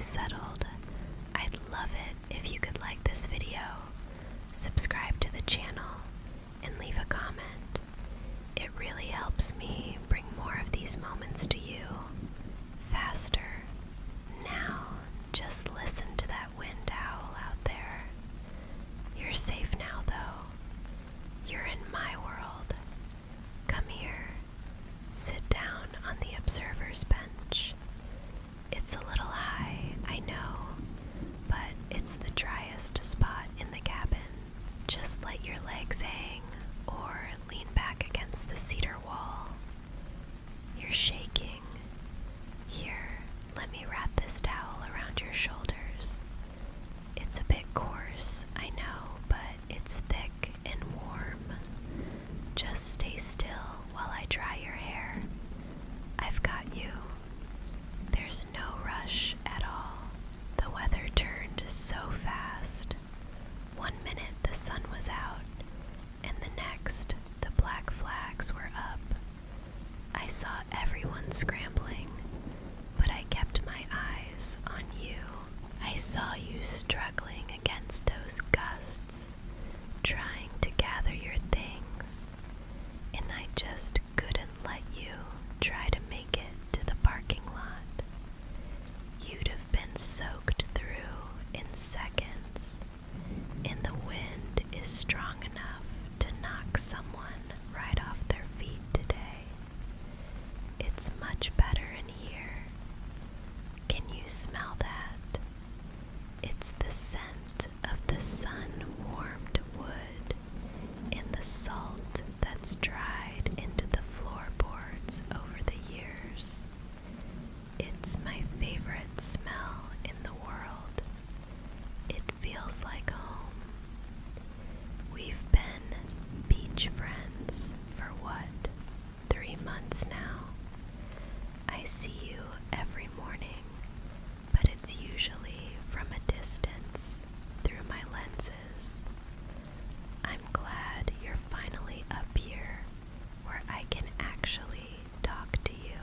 settled, I'd love it if you could like this video, subscribe to the channel, and leave a comment. It really helps me bring more of these moments to you faster. Now, just listen to that wind howl out there. You're safe now, though. You're in my world. Come here. Sit down on the observer's bench. It's a little high, I know, but it's the driest spot in the cabin. Just let your legs hang or lean back against the cedar wall. You're shaking. Here, let me wrap this towel around your shoulders. It's a bit coarse, I know, but it's thick and warm. Just stay still while I dry your hair. I've got you. There's no rush at all. The weather turned so fast. 1 minute the sun was out, and the next the black flags were up. I saw everyone scrambling, but I kept my eyes on you. I saw you struggling against those gusts, trying to gather your things, and I just couldn't let you try to make it to the parking lot. You'd have been soaked through in seconds, and the wind is strong enough to knock someone right off their feet today. It's much better in here. Can you smell that? It's the scent of the sun-warmed wood and the salt that's dried into the floorboards over the years. It's my favorite smell in the world. It feels like home. We've been beach friends for what, 3 months now? I see you every morning, but it's usually from a distance through my lenses. I'm glad you're finally up here where I can actually talk to you.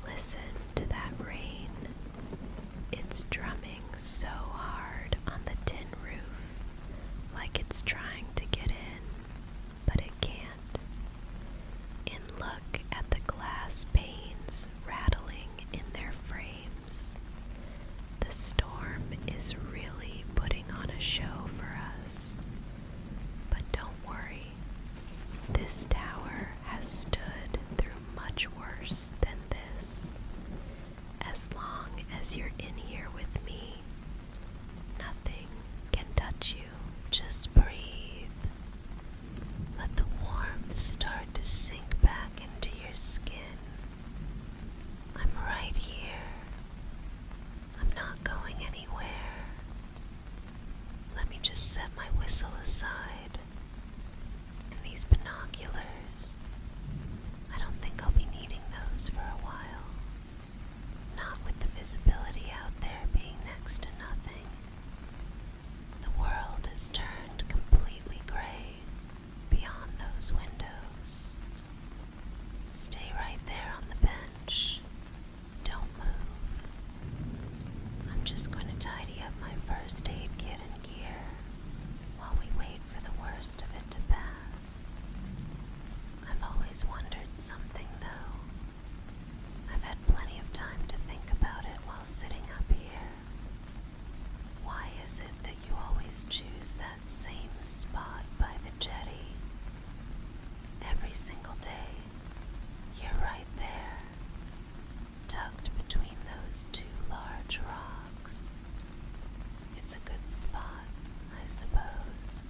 Listen to that rain. It's drumming so hard on the tin roof, like it's trying to get in, but it can't. And look at the glass panes rattling in their frames. The storm is really putting on a show for us. But don't worry, this tower has stood through much worse than this. As long as you're in here with me, nothing can touch you. Just breathe. Let the warmth start to sink back into your skin. I'm right here. I'm not going anywhere. Let me just set my whistle aside. And these binoculars, I don't think I'll be needing those for a while. Not with the visibility out there being next to nothing. The world has turned completely gray beyond those windows. Stay right there on the bench. Don't move. I'm just going to tidy up my first aid kit and gear while we wait for the worst of it to pass. I've always wondered something, though. I've had plenty of time to think about it while sitting up here. Why is it that you always choose that same spot by the jetty? Every single day, you're right there, tucked between those two large rocks. It's a good spot, I suppose.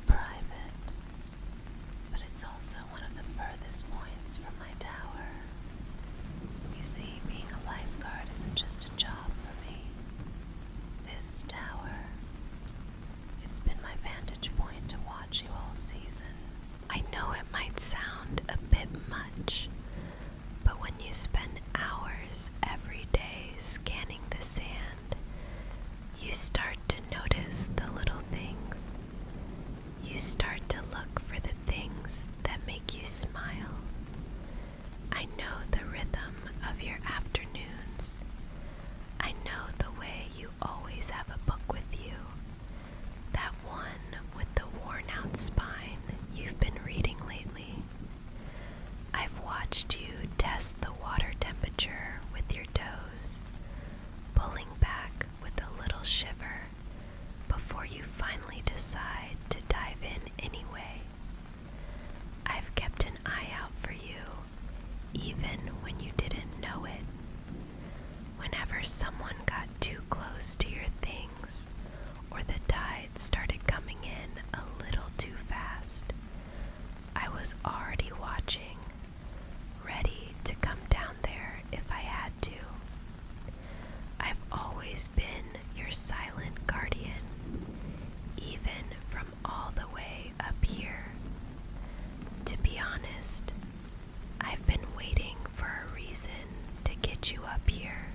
Private, but it's also one of the furthest points whenever someone got too close to your things or the tide started coming in a little too fast, I was already watching, ready to come down there if I had to. I've always been your silent guardian, even from all the way up here. To be honest, I've been waiting for a reason to get you up here,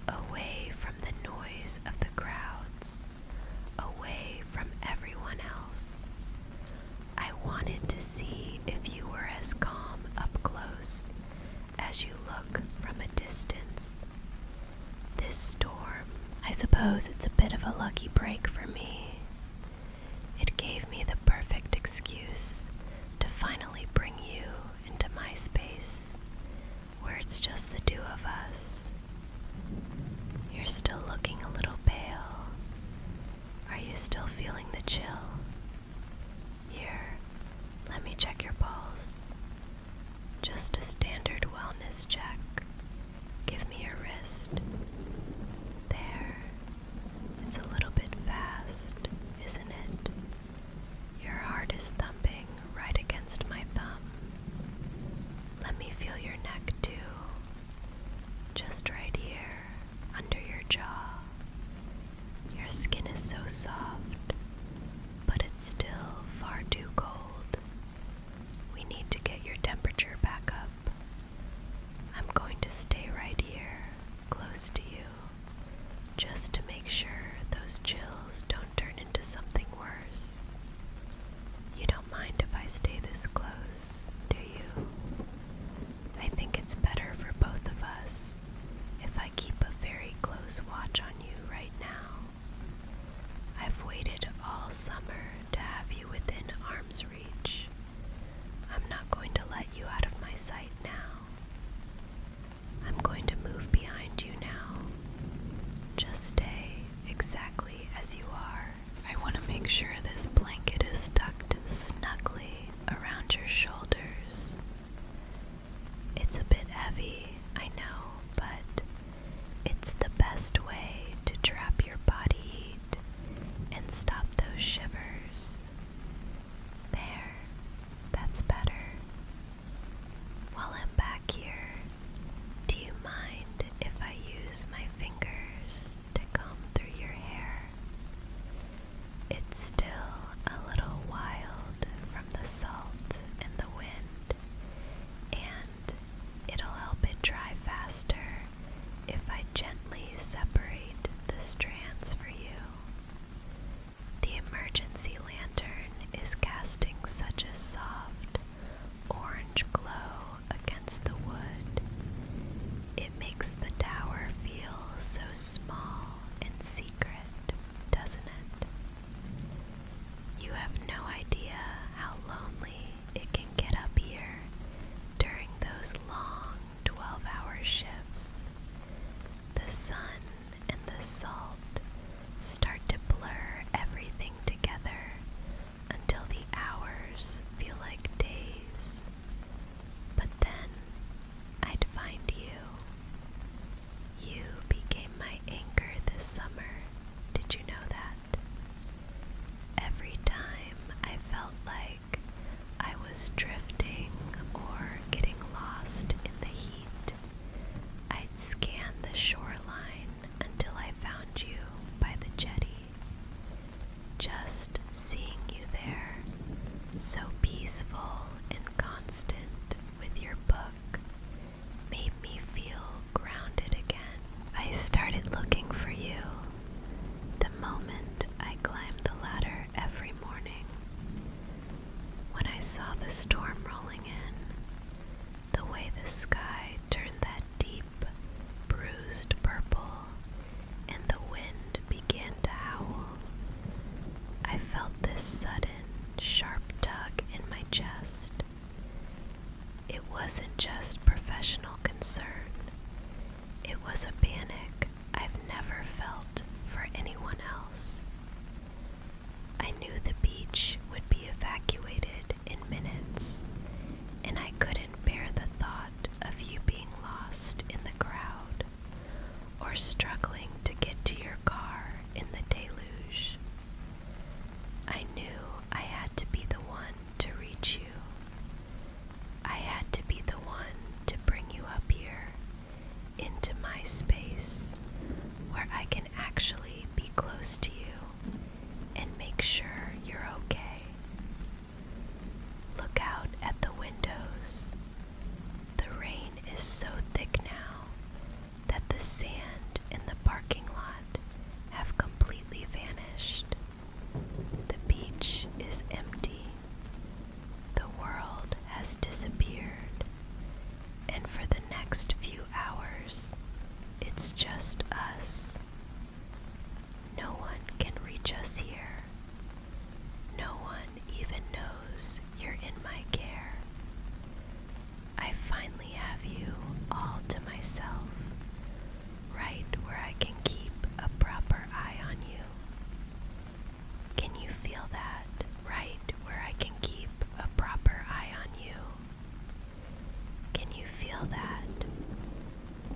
away from the noise of the crowds, away from everyone else. I wanted to see if you were as calm up close as you look from a distance. This storm, I suppose it's a bit of a lucky break for me. It gave me the perfect excuse to finally bring you into my space, where it's just the two of us. You're still looking a little pale. Are you still feeling the chill? Here, let me check your pulse. Just a standard wellness check. Give me your wrist. There. It's a little bit fast, isn't it? Your heart is thumping right against my thumb. Let me feel your neck too. Just right here, under your jaw. Your skin is so soft, but it's still far too cold. We need to get your temperature back up. I'm going to stay right here, close to you, just to make sure those chills don't turn into something worse. You don't mind if I stay this close, do you? I think it's better for both of us if I keep a very close watch on you right now. I've waited all summer to have you within arm's reach. I'm not going to let you out of my sight now. I'm going to move behind you now. Just stay exactly as you are. I want to make sure this blanket is tucked snugly around your shoulders. It's a bit heavy, I know, but it's the best way to trap your body heat and stop those shivers. There, that's better. While I'm back here, do you mind if I use my fingers to comb through your hair? It's still a little wild from the salt and the wind, and it'll help it dry faster if I gently separate the strands for you. The emergency lantern is casting such a soft orange glow against the wood. It makes the tower feel so small and secret, doesn't it? You have no idea how lonely it can get up here during those long 12-hour shifts. The sun and the salt start to blur everything together until the hours feel like days. But then I'd find you. You became my anchor this summer. Did you know that? Every time I felt like I was drifting or getting lost in the heat, I'd scan the shoreline until I found you by the jetty. Just seeing you there, so peaceful and constant with your book, made me feel grounded again. I started looking for you the moment I climbed the ladder every morning. When I saw the storm rolling in, the way the sky turned that deep, bruised purple, and the wind began to howl, I felt this sudden, sharp tug in my chest. It wasn't just professional concern. It was a panic I've never felt for anyone else. I knew the beach would be evacuated in minutes, and I couldn't bear the thought of you being lost in the crowd or struggling to get to your car in the deluge. I knew I had to be the one to reach you. I had to be the one to bring you up here into my space where I can actually be close to you and make sure you're okay. Look out at the windows. The rain is so thick now that the sand in the parking lot have completely vanished. The beach is empty. The world has disappeared. And for the next few hours, it's just us. No one can reach us here. No one even knows you're in my care. I finally have you all to myself, right where I can keep a proper eye on you. Can you feel that? Right where I can keep a proper eye on you. Can you feel that?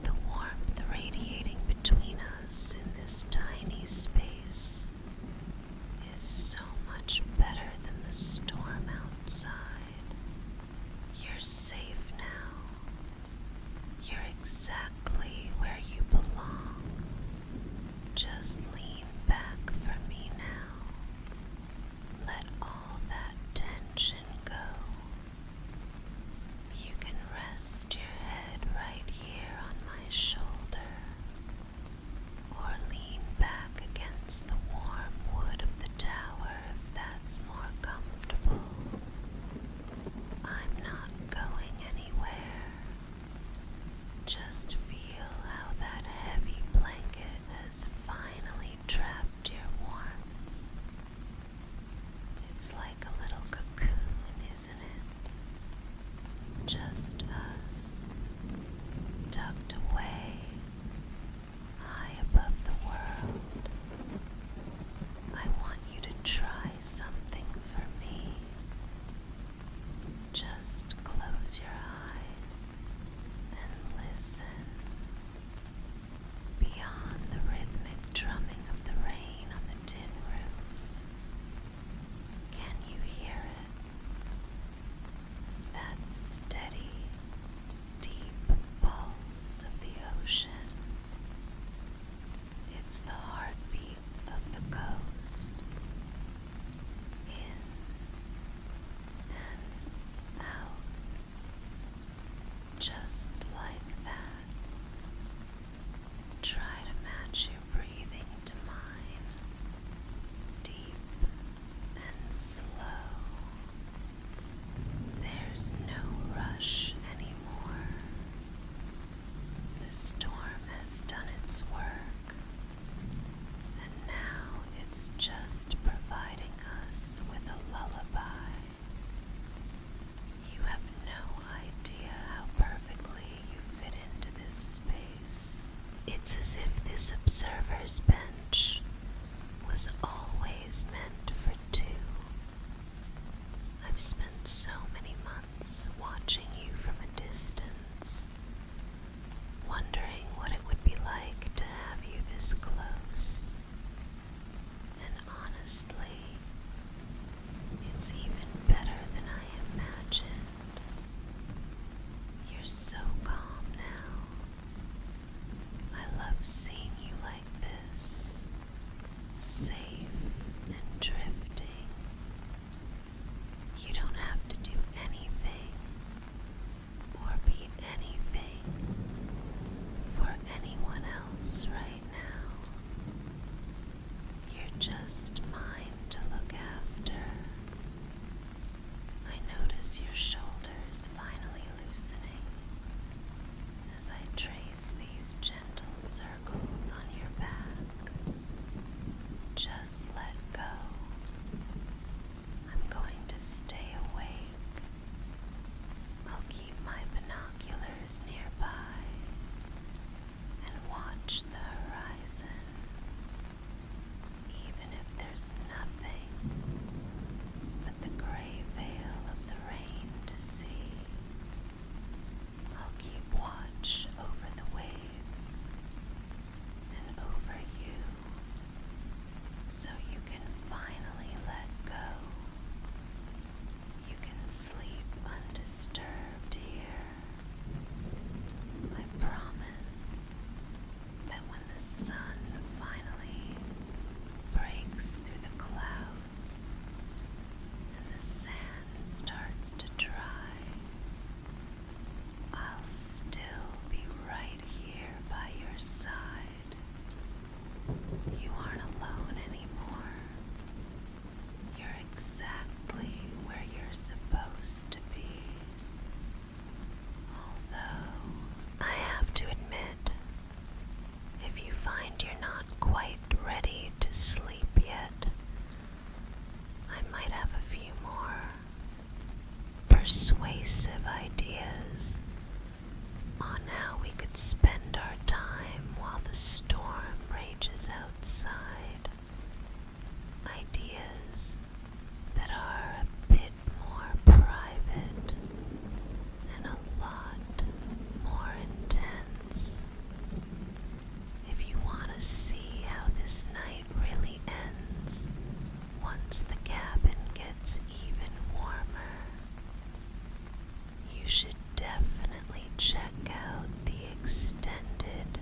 The warmth radiating between us in this tiny space is so much better than the storm outside. You're safe now. You're exactly where you belong. Just lean back for me now. Let all that tension go. You can rest your head right here on my shoulder, or lean back against the warm wood of the tower if that's more comfortable. I'm not going anywhere. Just feel how that heavy blanket has finally trapped your warmth. It's like a little cocoon, isn't it? Just us, tucked away, high above the world. I want you to try something for me. Just close your eyes and listen. Beyond the rhythmic drumming of the rain on the tin roof, can you hear it? That steady, deep pulse of the ocean. It's the heartbeat of the coast. In and out. Just like that. Try to match your breathing to mine. Deep and slow. There's no rush anymore. The storm has done its work, and now it's just providing us with a lullaby. You have no idea how perfectly you fit into this space. It's as if this observer's bench was always meant for two. I've spent so many months watching you from a distance, wondering what it would be like to have you this close. And honestly, it's even better than I imagined. You're so calm now. I love seeing you like this, safe and drifting. You don't have to do anything or be anything for anyone else right now. You're just mine to look after. I notice your shoulders finally loosening as I trace these gentle circles your side. You aren't alone anymore. You're exactly where you're supposed to be. Although, I have to admit, if you find you're not quite ready to sleep yet, I might have a few more persuasive ideas on how we could spend our time while the storm rages outside. Ideas that are a bit more private and a lot more intense. If you want to see how this night really ends once the cabin gets even warmer, you should definitely check out the extended